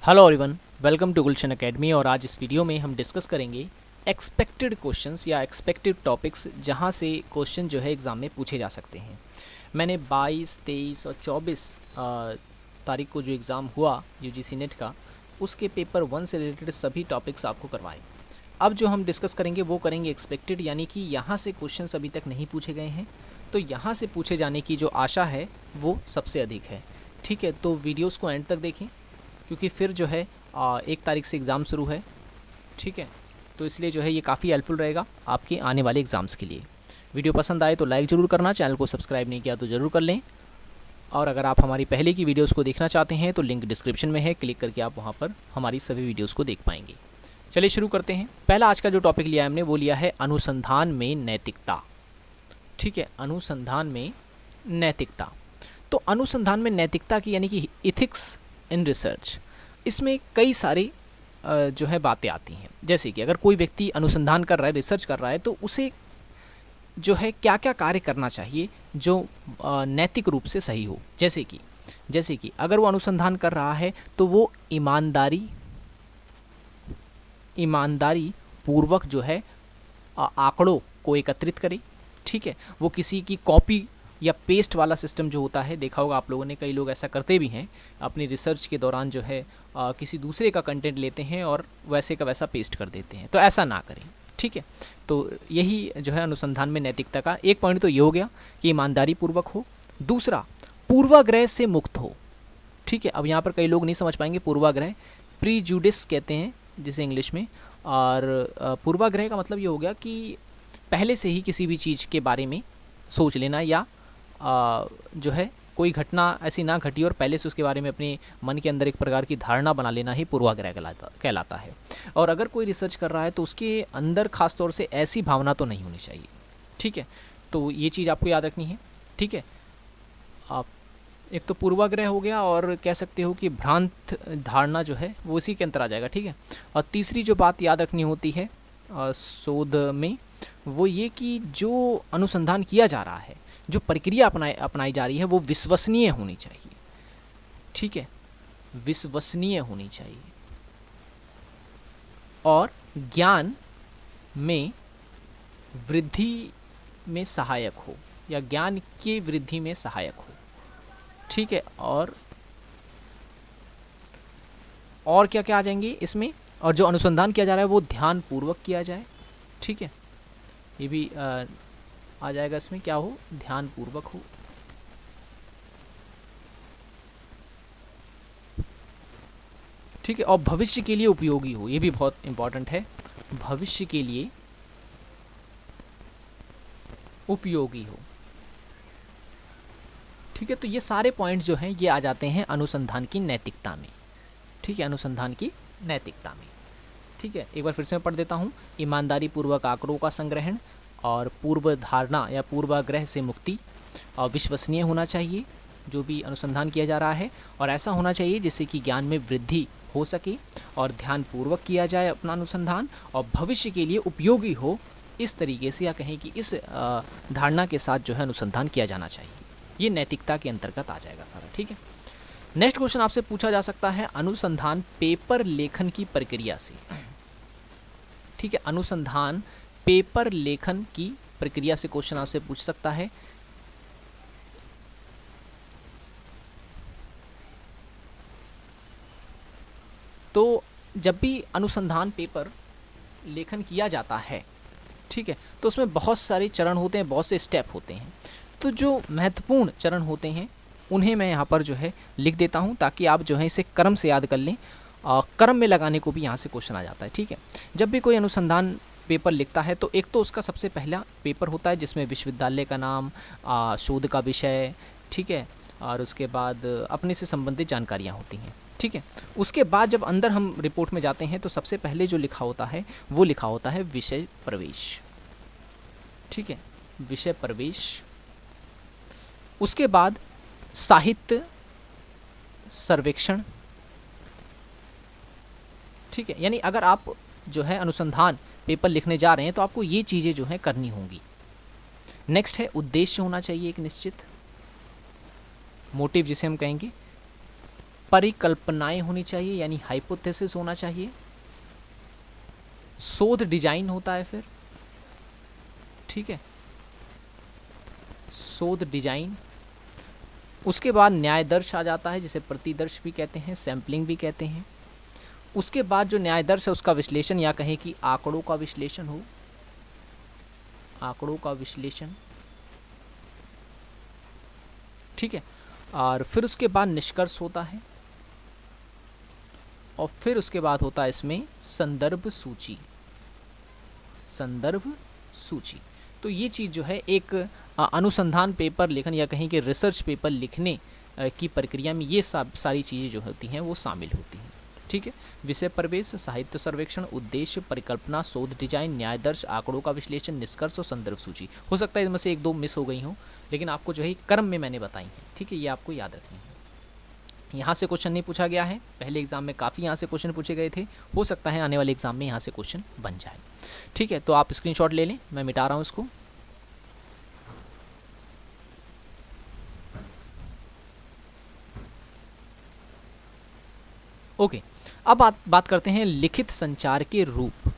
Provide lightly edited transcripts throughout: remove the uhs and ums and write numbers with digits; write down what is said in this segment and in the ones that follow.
Hello everyone, welcome to Gulshan academy. और आज इस वीडियो में हम डिस्कस करेंगे एक्सपेक्टेड क्वेश्चंस या एक्सपेक्टेड टॉपिक्स जहां से क्वेश्चन जो है एग्ज़ाम में पूछे जा सकते हैं। मैंने 22, 23 और 24 तारीख को जो एग्ज़ाम हुआ यूजीसी नेट का, उसके पेपर 1 से रिलेटेड सभी टॉपिक्स आपको करवाए। अब जो हम डिस्कस करेंगे वो करेंगे एक्सपेक्टेड, यानी कि यहाँ से क्वेश्चंस अभी तक नहीं पूछे गए हैं, तो यहाँ से पूछे जाने की जो आशा है वो सबसे अधिक है। ठीक है, तो वीडियोज़ को एंड तक देखें क्योंकि फिर जो है 1 तारीख से एग्ज़ाम शुरू है। ठीक है, तो इसलिए जो है ये काफ़ी हेल्पफुल रहेगा आपके आने वाले एग्ज़ाम्स के लिए। वीडियो पसंद आए तो लाइक ज़रूर करना, चैनल को सब्सक्राइब नहीं किया तो ज़रूर कर लें। और अगर आप हमारी पहले की वीडियोज़ को देखना चाहते हैं तो लिंक डिस्क्रिप्शन में है, क्लिक करके आप वहाँ पर हमारी सभी वीडियोज़ को देख पाएंगे। चलिए शुरू करते हैं। पहला आज का जो टॉपिक लिया है हमने वो लिया है अनुसंधान में नैतिकता। ठीक है, अनुसंधान में नैतिकता। तो अनुसंधान में नैतिकता की यानी कि इथिक्स इन रिसर्च, इसमें कई सारी जो है बातें आती हैं। जैसे कि अगर कोई व्यक्ति अनुसंधान कर रहा है, रिसर्च कर रहा है, तो उसे जो है क्या क्या कार्य करना चाहिए जो नैतिक रूप से सही हो। जैसे कि अगर वो अनुसंधान कर रहा है तो वो ईमानदारी पूर्वक जो है आंकड़ों को एकत्रित करे। ठीक है, वो किसी की कॉपी या पेस्ट वाला सिस्टम जो होता है, देखा होगा आप लोगों ने, कई लोग ऐसा करते भी हैं अपनी रिसर्च के दौरान, जो है किसी दूसरे का कंटेंट लेते हैं और वैसे का वैसा पेस्ट कर देते हैं, तो ऐसा ना करें। ठीक है, तो यही जो है अनुसंधान में नैतिकता का एक पॉइंट तो ये हो गया कि ईमानदारी पूर्वक हो। दूसरा, पूर्वाग्रह से मुक्त हो। ठीक है, अब यहाँ पर कई लोग नहीं समझ पाएंगे पूर्वाग्रह, प्रीजुडिस कहते हैं जिसे इंग्लिश में। और पूर्वाग्रह का मतलब ये हो गया कि पहले से ही किसी भी चीज़ के बारे में सोच लेना, या जो है कोई घटना ऐसी ना घटी और पहले से उसके बारे में अपने मन के अंदर एक प्रकार की धारणा बना लेना ही पूर्वाग्रह कहलाता है। और अगर कोई रिसर्च कर रहा है तो उसके अंदर खास तौर से ऐसी भावना तो नहीं होनी चाहिए। ठीक है, तो ये चीज़ आपको याद रखनी है। ठीक है, आप एक तो पूर्वाग्रह हो गया और कह सकते हो कि भ्रांत धारणा जो है वो इसी के अंतर आ जाएगा। ठीक है, और तीसरी जो बात याद रखनी होती है शोध में, वो ये कि जो अनुसंधान किया जा रहा है, जो प्रक्रिया अपनाई जा रही है, वो विश्वसनीय होनी चाहिए। ठीक है, विश्वसनीय होनी चाहिए और ज्ञान में वृद्धि में सहायक हो, या ज्ञान की वृद्धि में सहायक हो। ठीक है, और क्या क्या आ जाएंगे इसमें, और जो अनुसंधान किया जा रहा है वो ध्यान पूर्वक किया जाए। ठीक है, ये भी आ जाएगा इसमें, क्या हो, ध्यान पूर्वक हो। ठीक है, और भविष्य के लिए उपयोगी हो, ये भी बहुत इंपॉर्टेंट है, भविष्य के लिए उपयोगी हो। ठीक है, तो ये सारे पॉइंट्स जो हैं ये आ जाते हैं अनुसंधान की नैतिकता में। ठीक है, अनुसंधान की नैतिकता में। ठीक है, एक बार फिर से मैं पढ़ देता हूँ। ईमानदारी पूर्वक आंकड़ों का संग्रहण, और पूर्व धारणा या पूर्वाग्रह से मुक्ति, और विश्वसनीय होना चाहिए जो भी अनुसंधान किया जा रहा है, और ऐसा होना चाहिए जिससे कि ज्ञान में वृद्धि हो सके, और ध्यान पूर्वक किया जाए अपना अनुसंधान, और भविष्य के लिए उपयोगी हो, इस तरीके से, या कहें कि इस धारणा के साथ जो है अनुसंधान किया जाना चाहिए। ये नैतिकता के अंतर्गत आ जाएगा सारा। ठीक है, नेक्स्ट क्वेश्चन आपसे पूछा जा सकता है अनुसंधान पेपर लेखन की प्रक्रिया से। ठीक है, अनुसंधान पेपर लेखन की प्रक्रिया से क्वेश्चन आपसे पूछ सकता है। तो जब भी अनुसंधान पेपर लेखन किया जाता है, ठीक है, तो उसमें बहुत सारे चरण होते हैं, बहुत से स्टेप होते हैं। तो जो महत्वपूर्ण चरण होते हैं उन्हें मैं यहाँ पर जो है लिख देता हूँ, ताकि आप जो है इसे क्रम से याद कर लें। क्रम में लगाने को भी यहाँ से क्वेश्चन आ जाता है। ठीक है, जब भी कोई अनुसंधान पेपर लिखता है तो एक तो उसका सबसे पहला पेपर होता है जिसमें विश्वविद्यालय का नाम, शोध का विषय, ठीक है, और उसके बाद अपने से संबंधित जानकारियाँ होती हैं। ठीक है, उसके बाद जब अंदर हम रिपोर्ट में जाते हैं तो सबसे पहले जो लिखा होता है वो लिखा होता है विषय प्रवेश। ठीक है, विषय प्रवेश। उसके बाद साहित्य सर्वेक्षण। ठीक है, यानी अगर आप जो है अनुसंधान पेपर लिखने जा रहे हैं तो आपको ये चीज़ें जो है करनी होंगी। नेक्स्ट है उद्देश्य होना चाहिए एक निश्चित, मोटिव जिसे हम कहेंगे। परिकल्पनाएं होनी चाहिए यानी हाइपोथेसिस होना चाहिए। शोध डिजाइन होता है फिर, ठीक है, शोध डिजाइन। उसके बाद न्यायदर्श आ जाता है जिसे प्रतिदर्श भी कहते हैं, सैम्पलिंग भी कहते हैं। उसके बाद जो न्यायदर्श है उसका विश्लेषण या कहें कि आंकड़ों का विश्लेषण हो, आंकड़ों का विश्लेषण, ठीक है। और फिर उसके बाद निष्कर्ष होता है और फिर उसके बाद होता है इसमें संदर्भ सूची, संदर्भ सूची। तो ये चीज़ जो है एक अनुसंधान पेपर लेखन या कहीं कि रिसर्च पेपर लिखने की प्रक्रिया में ये सारी चीज़ें जो होती हैं वो शामिल होती हैं, ठीक है। विषय प्रवेश, साहित्य सर्वेक्षण, उद्देश्य, परिकल्पना, शोध डिजाइन, न्यायदर्श, आंकड़ों का विश्लेषण, निष्कर्ष और संदर्भ सूची। हो सकता है इनमें से एक दो मिस हो गई हों, लेकिन आपको जो है क्रम में मैंने बताई हैं, ठीक है, ये आपको याद रखनी है। यहाँ से क्वेश्चन नहीं पूछा गया है, पहले एग्जाम में काफ़ी यहाँ से क्वेश्चन पूछे गए थे, हो सकता है आने वाले एग्जाम में यहाँ से क्वेश्चन बन जाए, ठीक है। तो आप स्क्रीनशॉट ले लें, मैं मिटा रहा हूँ इसको। ओके, अब बात करते हैं लिखित संचार के रूप,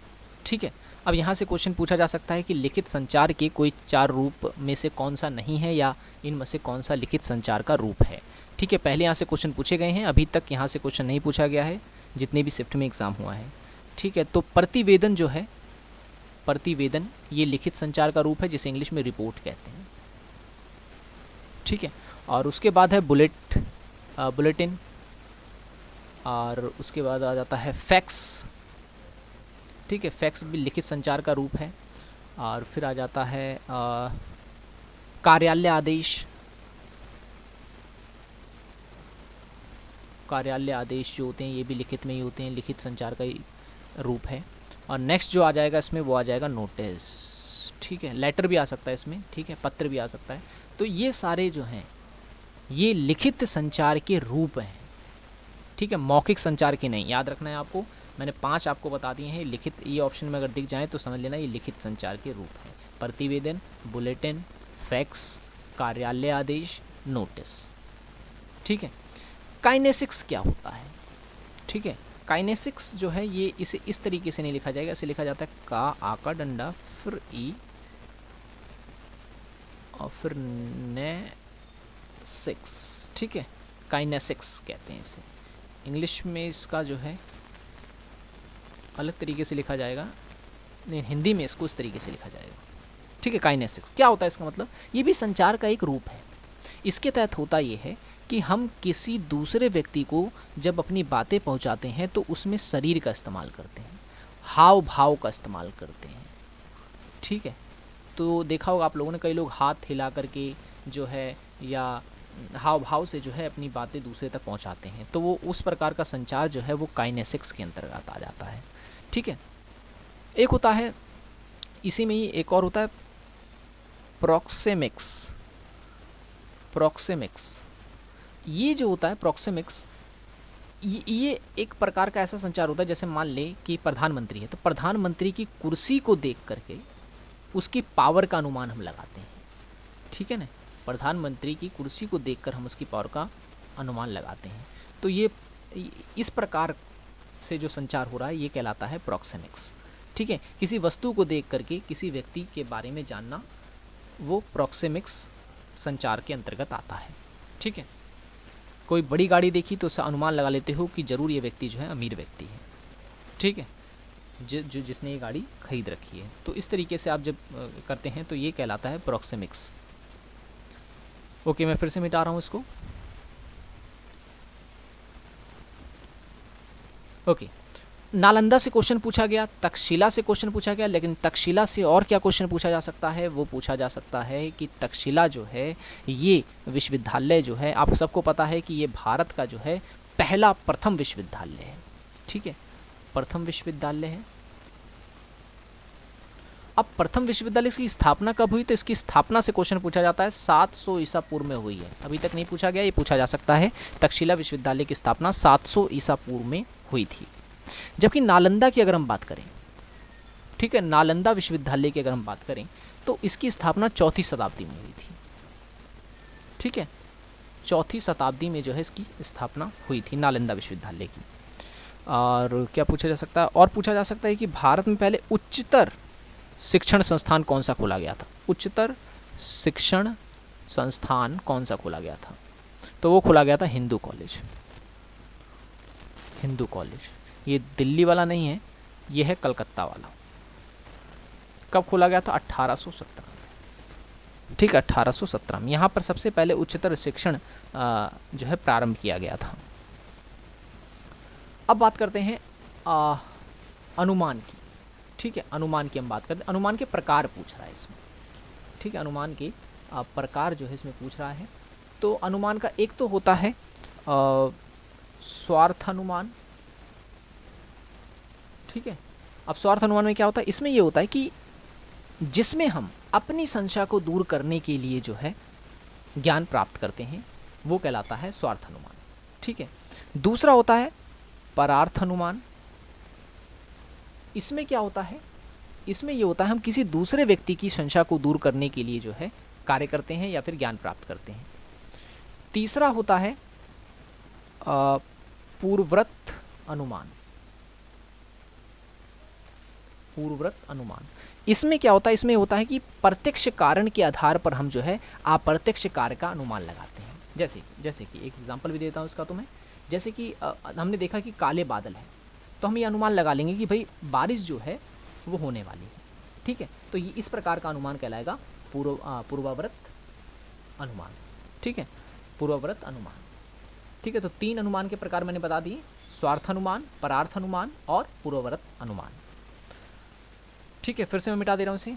ठीक है। अब यहाँ से क्वेश्चन पूछा जा सकता है कि लिखित संचार के कोई 4 रूप में से कौन सा नहीं है या इनमें से कौन सा लिखित संचार का रूप है, ठीक है। पहले यहाँ से क्वेश्चन पूछे गए हैं, अभी तक यहाँ से क्वेश्चन नहीं पूछा गया है जितने भी शिफ्ट में एग्ज़ाम हुआ है, ठीक है। तो प्रतिवेदन जो है, प्रतिवेदन ये लिखित संचार का रूप है जिसे इंग्लिश में रिपोर्ट कहते हैं, ठीक है। और उसके बाद है बुलेटिन, और उसके बाद आ जाता है फैक्स, ठीक है, फैक्स भी लिखित संचार का रूप है। और फिर आ जाता है कार्यालय आदेश, कार्यालय आदेश जो होते हैं ये भी लिखित में ही होते हैं, लिखित संचार का ही रूप है। और नेक्स्ट जो आ जाएगा इसमें वो आ जाएगा नोटिस, ठीक है, लेटर भी आ सकता है इसमें, ठीक है, पत्र भी आ सकता है। तो ये सारे जो हैं ये लिखित संचार के रूप हैं, ठीक है, मौखिक संचार के नहीं, याद रखना है आपको। मैंने 5 आपको बता दिए हैं लिखित, ये ऑप्शन में अगर दिख जाए तो समझ लेना ये लिखित संचार के रूप हैं, प्रतिवेदन, बुलेटिन, फैक्स, कार्यालय आदेश, नोटिस, ठीक है। काइनेसिक्स क्या होता है, ठीक है, काइनेसिक्स जो है ये इसे इस तरीके से नहीं लिखा जाएगा, इसे लिखा जाता है का, आ का डंडा, फिर ई और फिर नेसिक्स, ठीक है, काइनेसिक्स कहते हैं इसे। इंग्लिश में इसका जो है अलग तरीके से लिखा जाएगा, नहीं हिंदी में इसको इस तरीके से लिखा जाएगा, ठीक है। काइनेसिक्स क्या होता है इसका मतलब, ये भी संचार का एक रूप है। इसके तहत होता ये है कि हम किसी दूसरे व्यक्ति को जब अपनी बातें पहुंचाते हैं तो उसमें शरीर का इस्तेमाल करते हैं, हाव भाव का इस्तेमाल करते हैं, ठीक है। तो देखा होगा आप लोगों ने, कई लोग हाथ हिला करके जो है या हाव भाव से जो है अपनी बातें दूसरे तक पहुंचाते हैं, तो वो उस प्रकार का संचार जो है वो काइनेसिक्स के अंतर्गत आ जाता है, ठीक है। एक होता है इसी में ही एक और होता है प्रोक्सेमिक्स, प्रोक्सेमिक्स ये जो होता है प्रोक्सेमिक्स, ये एक प्रकार का ऐसा संचार होता है जैसे मान ले कि प्रधानमंत्री है, तो प्रधानमंत्री की कुर्सी को देख करके उसकी पावर का अनुमान हम लगाते हैं, ठीक है ना, प्रधानमंत्री की कुर्सी को देखकर हम उसकी पावर का अनुमान लगाते हैं। तो ये इस प्रकार से जो संचार हो रहा है ये कहलाता है प्रोक्सेमिक्स, ठीक है। किसी वस्तु को देख करके किसी व्यक्ति के बारे में जानना वो प्रोक्सेमिक्स संचार के अंतर्गत आता है, ठीक है। कोई बड़ी गाड़ी देखी तो उससे अनुमान लगा लेते हो कि ज़रूर ये व्यक्ति जो है अमीर व्यक्ति है, ठीक है, जिसने ये गाड़ी खरीद रखी है। तो इस तरीके से आप जब करते हैं तो ये कहलाता है प्रोक्सेमिक्स। ओके, मैं फिर से मिटा रहा हूँ इसको। ओके, नालंदा से क्वेश्चन पूछा गया, तक्षशिला से क्वेश्चन पूछा गया, लेकिन तक्षशिला से और क्या क्वेश्चन पूछा जा सकता है, वो पूछा जा सकता है कि तक्षशिला जो है ये विश्वविद्यालय जो है, आप सबको पता है कि ये भारत का जो है पहला प्रथम विश्वविद्यालय है, ठीक है, प्रथम विश्वविद्यालय है। अब प्रथम विश्वविद्यालय की स्थापना कब हुई, तो इसकी स्थापना से क्वेश्चन पूछा जाता है 700 ईसा पूर्व में हुई है, अभी तक नहीं पूछा गया, ये पूछा जा सकता है। तक्षशिला विश्वविद्यालय की स्थापना 700 ईसा पूर्व में हुई थी। जबकि नालंदा की अगर हम बात करें, ठीक है, नालंदा विश्वविद्यालय की अगर हम बात करें तो इसकी स्थापना 4वीं शताब्दी में हुई थी, ठीक है, चौथी शताब्दी में जो है इसकी स्थापना हुई थी, नालंदा विश्वविद्यालय की। और क्या पूछा जा सकता है, और पूछा जा सकता है कि भारत में पहले उच्चतर शिक्षण संस्थान कौन सा खोला गया था। उच्चतर शिक्षण संस्थान कौन सा खोला गया था, तो वो खोला गया था हिंदू कॉलेज। हिंदू कॉलेज, ये दिल्ली वाला नहीं है, ये है कलकत्ता वाला। कब खोला गया था? 1817 में। ठीक है, 1817 में यहाँ पर सबसे पहले उच्चतर शिक्षण जो है प्रारंभ किया गया था। अब बात करते हैं अनुमान की। ठीक है, अनुमान की हम बात करते हैं। अनुमान के प्रकार पूछ रहा है इसमें। ठीक है, अनुमान के प्रकार जो है इसमें पूछ रहा है। तो अनुमान का एक तो होता है स्वार्थ अनुमान। ठीक है, अब स्वार्थ अनुमान में क्या होता है? इसमें ये होता है कि जिसमें हम अपनी संशय को दूर करने के लिए जो है ज्ञान प्राप्त करते हैं, वो कहलाता है स्वार्थ अनुमान। ठीक है, दूसरा होता है परार्थ अनुमान। इसमें क्या होता है? इसमें ये होता है हम किसी दूसरे व्यक्ति की संशय को दूर करने के लिए जो है कार्य करते हैं या फिर ज्ञान प्राप्त करते हैं। तीसरा होता है पूर्वव्रत अनुमान। पूर्वव्रत अनुमान, इसमें क्या होता है? इसमें होता है कि प्रत्यक्ष कारण के आधार पर हम जो है अप्रत्यक्ष कार्य का अनुमान लगाते हैं। जैसे कि एक एग्जांपल भी देता हूँ इसका तो मैं, जैसे कि हमने देखा कि काले बादल है, तो हम ये अनुमान लगा लेंगे कि भाई बारिश जो है वो होने वाली है। ठीक है, तो ये इस प्रकार का अनुमान कहलाएगा पूर्वव्रत अनुमान। ठीक है, पूर्वव्रत अनुमान। ठीक है, तो 3 अनुमान के प्रकार मैंने बता दिए, स्वार्थ अनुमान, परार्थ अनुमान और पूर्वव्रत अनुमान। ठीक है, फिर से मैं मिटा दे रहा हूं इसे।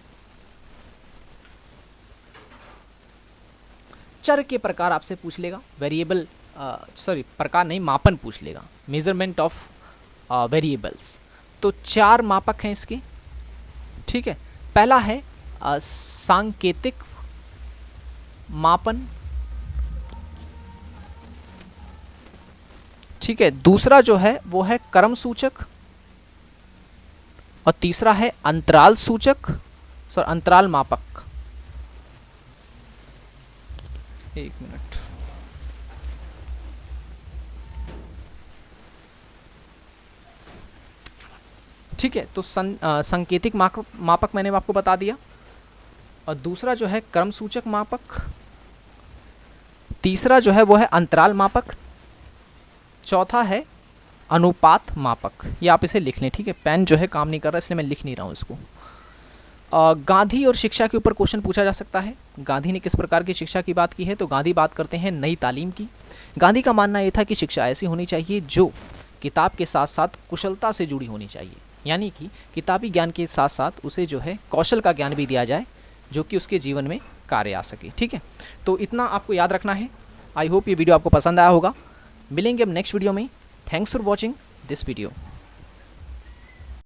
चर के प्रकार आपसे पूछ लेगा, वेरिएबल प्रकार नहीं, मापन पूछ लेगा, मेजरमेंट ऑफ वेरिएबल्स। तो 4 मापक हैं इसके। ठीक है, पहला है सांकेतिक मापन। ठीक है, दूसरा जो है वो है क्रम सूचक, और तीसरा है अंतराल सूचक, अंतराल मापक। एक मिनट। ठीक है, तो सांकेतिक मापक मैंने आपको बता दिया, और दूसरा जो है क्रम सूचक मापक, तीसरा जो है वो है अंतराल मापक, चौथा है अनुपात मापक। ये आप इसे लिख लें। ठीक है, पेन जो है काम नहीं कर रहा, इसलिए मैं लिख नहीं रहा हूँ इसको। गांधी और शिक्षा के ऊपर क्वेश्चन पूछा जा सकता है। गांधी ने किस प्रकार की शिक्षा की बात की है? तो गांधी बात करते हैं नई तालीम की। गांधी का मानना यह था कि शिक्षा ऐसी होनी चाहिए जो किताब के साथ साथ कुशलता से जुड़ी होनी चाहिए, यानी कि किताबी ज्ञान के साथ साथ उसे जो है कौशल का ज्ञान भी दिया जाए जो कि उसके जीवन में कार्य आ सके। ठीक है, तो इतना आपको याद रखना है। आई होप ये वीडियो आपको पसंद आया होगा। मिलेंगे अब नेक्स्ट वीडियो में। Thanks for watching this video.